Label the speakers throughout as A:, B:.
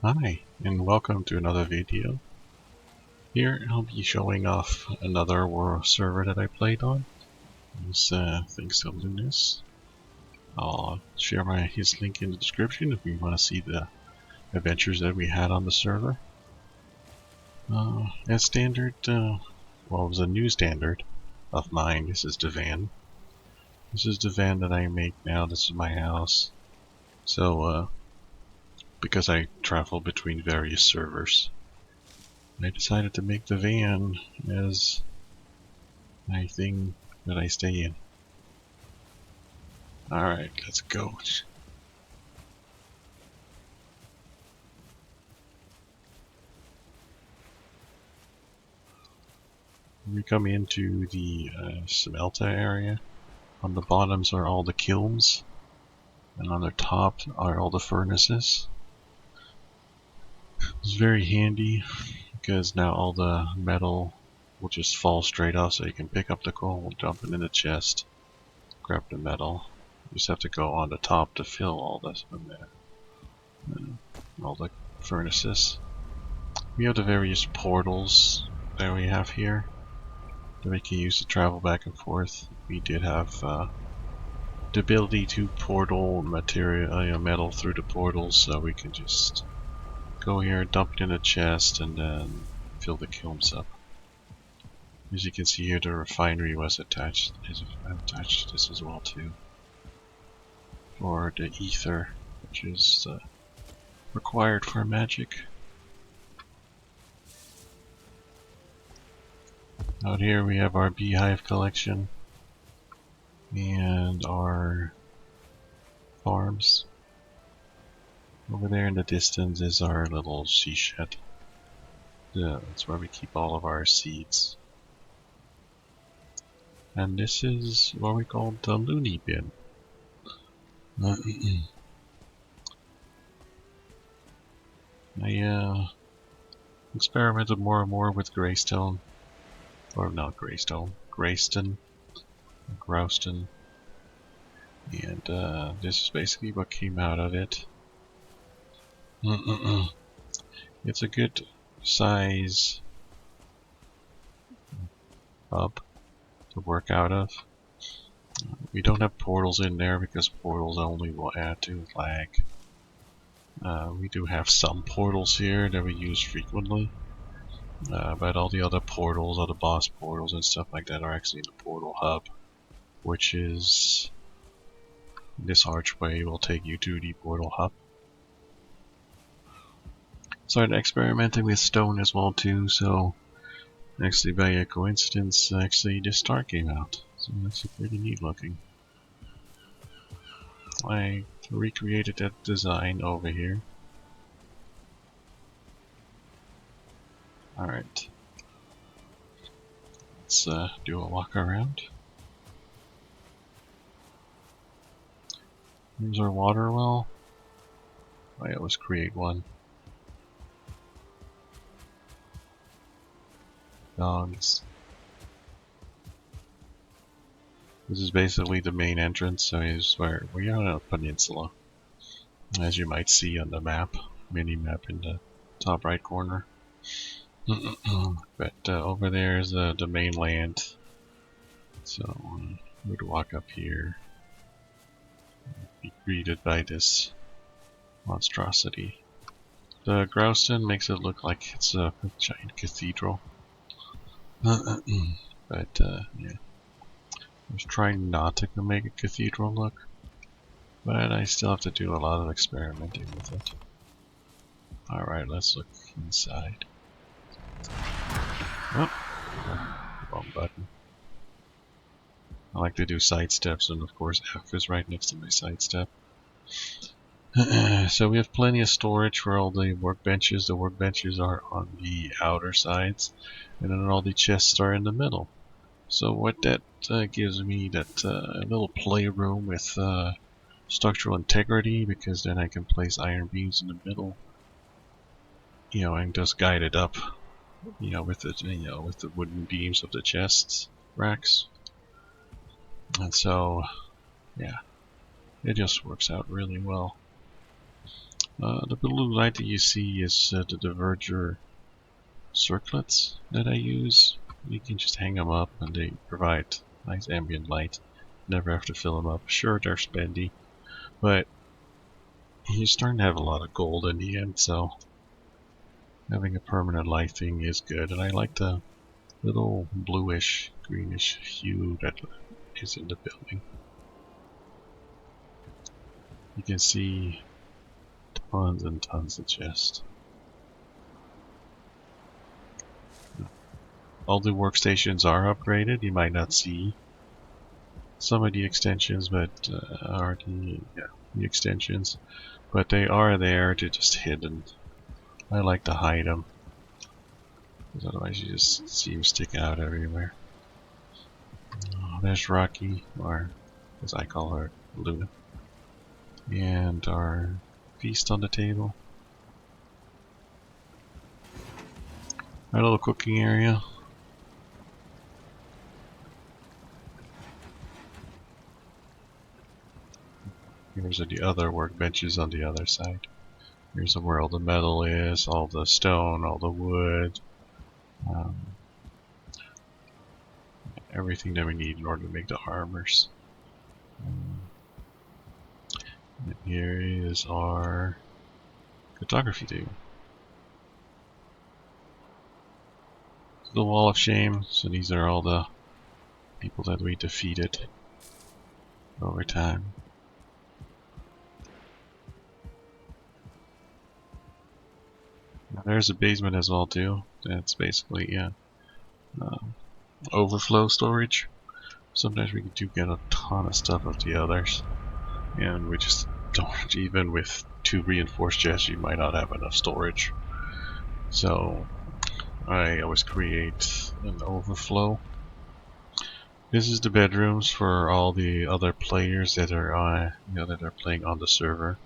A: Hi, and welcome to another video. Here I'll be showing off another world server that I played on. It's thanks to Lunnis. I'll share his link in the description if you want to see the adventures that we had on the server. As standard, well, it was a new standard of mine. This is the van. This is the van that I make now. This is my house. So, because I travel between various servers, I decided to make the van as my thing that I stay in. Alright, let's go. We come into the smelter area. On the bottoms are all the kilns, and on the top are all the furnaces. It's very handy because now all the metal will just fall straight off, so you can pick up the coal, dump it in the chest, grab the metal. You just have to go on the top to fill all this from there. And all the furnaces. We have the various portals that we have here that we can use to travel back and forth. We did have the ability to portal material, metal through the portals, so we can just go here, dump it in a chest, and then fill the kilns up. As you can see here, the refinery was attached. I've attached this as well too, for the ether, which is required for magic. Out here we have our beehive collection and our farms. Over there in the distance is our little sea shed. That's where we keep all of our seeds. And this is what we call the loony bin. I experimented more and more with Greystone. Or not Greystone, Greyston. Grouston. And this is basically what came out of it. It's a good size hub to work out of. We don't have portals in there because portals only will add to lag. We do have some portals here that we use frequently, but all the other portals, all the boss portals and stuff like that, are actually in the portal hub, which is this archway will take you to the portal hub. Started experimenting with stone as well too, so actually by a coincidence, this star came out, so that's pretty neat looking. I recreated that design over here. Alright. Let's do a walk around. Here's our water well. I always create one. Dogs. This is basically the main entrance, so is where we are on a peninsula, as you might see on the map, mini map in the top right corner. But over there is the mainland, so we would walk up here, be greeted by this monstrosity. The Grouston makes it look like it's a giant cathedral. But yeah, I was trying not to make a cathedral look, but I still have to do a lot of experimenting with it. Alright, let's look inside. Oh, wrong button. I like to do side steps, and of course F is right next to my side step. So we have plenty of storage for all the workbenches. The workbenches are on the outer sides, and then all the chests are in the middle. So what that gives me, that little playroom with structural integrity, because then I can place iron beams in the middle, and just guide it up, with the wooden beams of the chests racks. And so, yeah, it just works out really well. The blue light that you see is the diverger circlets that I use. You can just hang them up and they provide nice ambient light. Never have to fill them up. Sure, they're spendy, but you're starting to have a lot of gold in the end, so having a permanent light thing is good. And I like the little bluish, greenish hue that is in the building. You can see tons and tons of chests. All the workstations are upgraded. You might not see some of the extensions, but are the extensions, but they are there. They're just hidden. I like to hide them, because otherwise you just see them stick out everywhere. Oh, there's Rocky, or as I call her, Luna, and our feast on the table. Our little cooking area. Here's the other workbenches on the other side. Here's where all the metal is, all the stone, all the wood, everything that we need in order to make the armors. And here is our photography table. The Wall of Shame, so these are all the people that we defeated over time. Now there's a basement as well too. That's basically overflow storage. Sometimes we do get a ton of stuff of the others, and we just don't. Even with 2 reinforced chests, you might not have enough storage. So I always create an overflow. This is the bedrooms for all the other players that are that are playing on the server.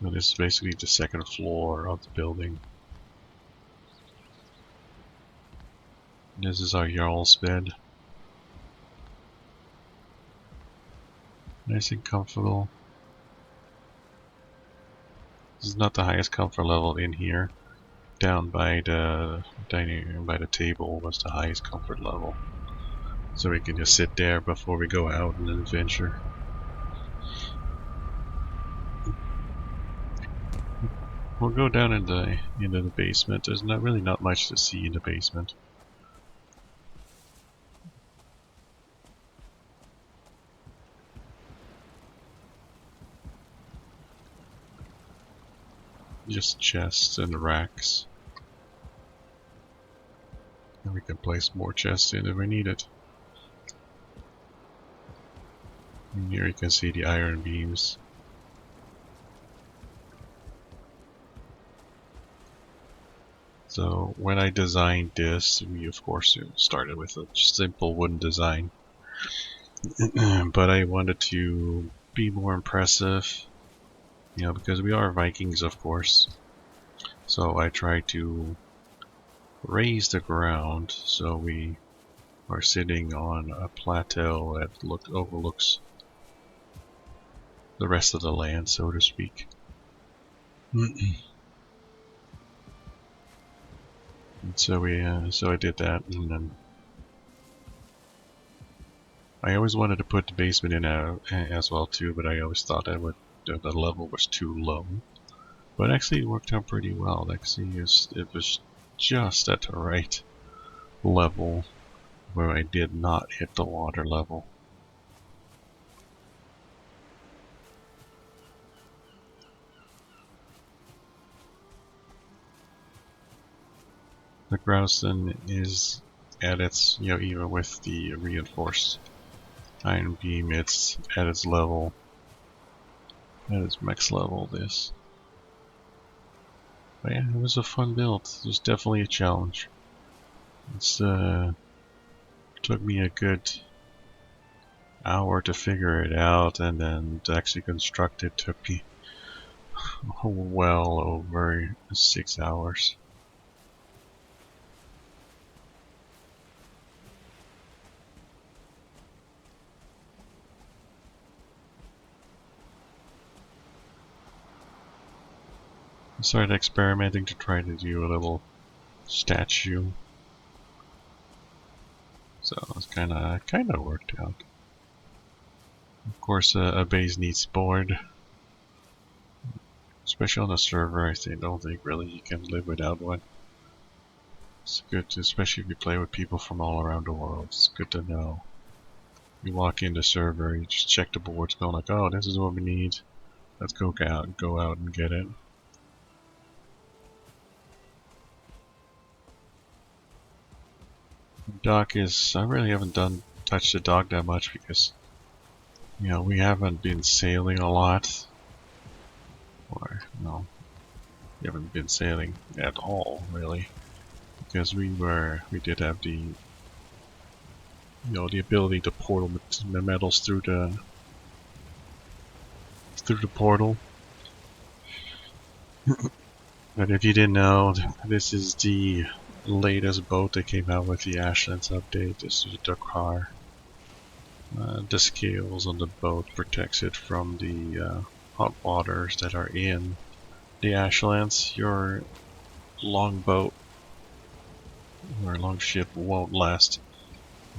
A: And this is basically the second floor of the building. This is our Jarl's bed. Nice and comfortable. This is not the highest comfort level in here. Down by the table was the highest comfort level. So we can just sit there before we go out on an adventure. We'll go down into the basement. There's not much to see in the basement. Just chests and racks. And we can place more chests in if we need it. And here you can see the iron beams. So when I designed this, we of course started with a simple wooden design. But I wanted to be more impressive, because we are Vikings, of course. So I tried to raise the ground so we are sitting on a plateau that overlooks the rest of the land, so to speak. And so I did that, and then I always wanted to put the basement in as well too, but I always thought that the level was too low. But actually, it worked out pretty well. Actually, it was just at the right level where I did not hit the water level. The grouse then is at its, even with the reinforced iron beam, it's at its level, at its max level. This. But yeah, it was a fun build. It was definitely a challenge. It's took me a good hour to figure it out, and then to actually construct it took me well over 6 hours. I started experimenting to try to do a little statue. So it's kinda worked out. Of course, a base needs board. Especially on a server, I don't think really you can live without one. It's good, especially if you play with people from all around the world. It's good to know. You walk in the server, you just check the boards, going like, oh, this is what we need. Let's go out and get it. Dock is, I really haven't touched the dock that much because, you know, we haven't been sailing a lot. Or, no, we haven't been sailing at all, really. Because we did have the, you know, the ability to portal the metals through the portal. But if you didn't know, this is the latest boat that came out with the Ashlands update. This is the car. The scales on the boat protects it from the hot waters that are in the Ashlands. Your longboat or longship won't last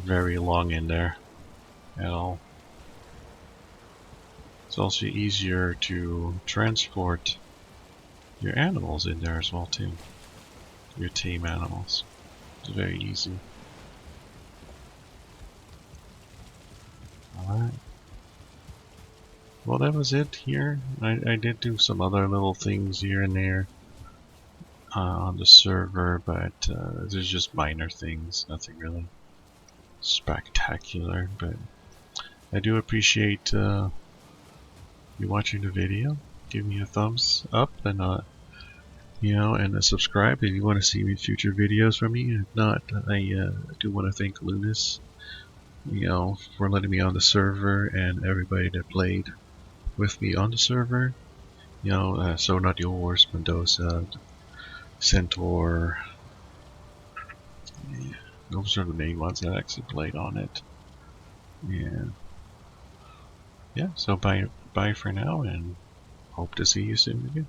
A: very long in there at all. It's also easier to transport your animals in there as well too. Your tame animals. It's very easy. Alright. Well, that was it here. I did do some other little things here and there on the server, but there's just minor things, nothing really spectacular. But I do appreciate you watching the video. Give me a thumbs up and you know, and subscribe if you want to see future videos from me. If not, I do want to thank Lunnis, you know, for letting me on the server and everybody that played with me on the server. You know, So Not Yours, Mendoza, Centaur. Yeah, those are the main ones that actually played on it. And yeah, so bye for now, and hope to see you soon again.